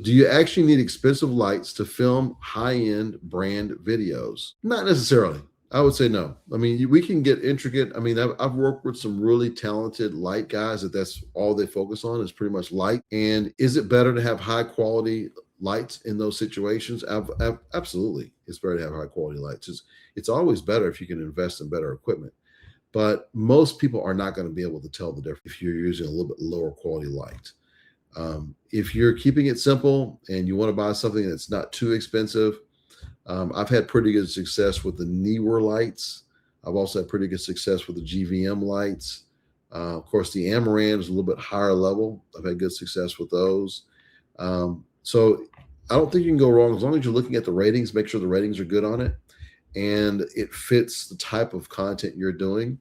Do you actually need expensive lights to film high-end brand videos? Not necessarily. I would say no. I mean, we can get intricate. I mean, I've worked with some really talented light guys that's all they focus on is pretty much light. And is it better to have high quality lights in those situations? Absolutely. It's better to have high quality lights. It's always better if you can invest in better equipment. But most people are not going to be able to tell the difference if you're using a little bit lower quality light. If you're keeping it simple and you want to buy something that's not too expensive, I've had pretty good success with the Neewer lights. I've also had pretty good success with the GVM lights. Of course, the Amaran is a little bit higher level. I've had good success with those. So I don't think you can go wrong as long as you're looking at the ratings. Make sure the ratings are good on it and it fits the type of content you're doing.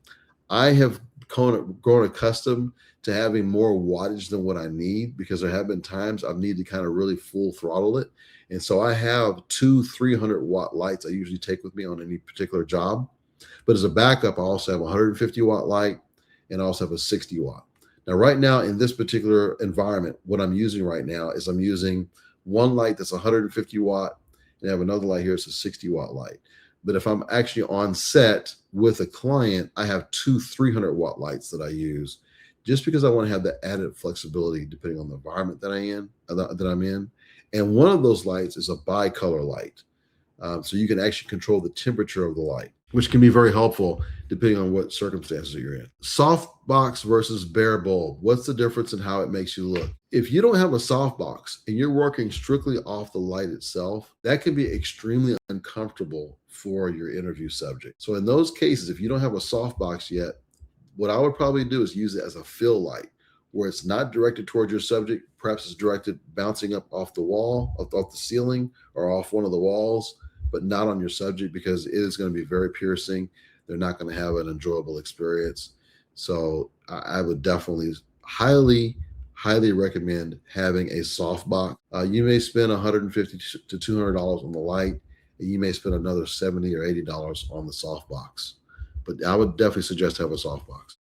I have grown accustomed to having more wattage than what I need because there have been times I've needed to kind of really full throttle it. And so I have two 300-watt lights I usually take with me on any particular job. But as a backup, I also have a 150-watt light and I also have a 60-watt. Now, right now in this particular environment, what I'm using right now is I'm using one light that's 150 watt and I have another light here. It's a 60-watt light. But if I'm actually on set with a client, I have two 300-watt lights that I use just because I want to have that added flexibility depending on the environment that I'm in. And one of those lights is a bicolor light. So you can actually control the temperature of the light, which can be very helpful depending on what circumstances you're in. Softbox versus bare bulb. What's the difference in how it makes you look? If you don't have a softbox and you're working strictly off the light itself, that can be extremely uncomfortable for your interview subject. So in those cases, if you don't have a softbox yet, what I would probably do is use it as a fill light where it's not directed towards your subject. Perhaps it's directed bouncing up off the wall, off the ceiling, or off one of the walls, but not on your subject because it is going to be very piercing. They're not going to have an enjoyable experience. So I would definitely highly recommend having a softbox. You may spend $150 to $200 on the light, and you may spend another $70 or $80 on the softbox. But I would definitely suggest have a softbox.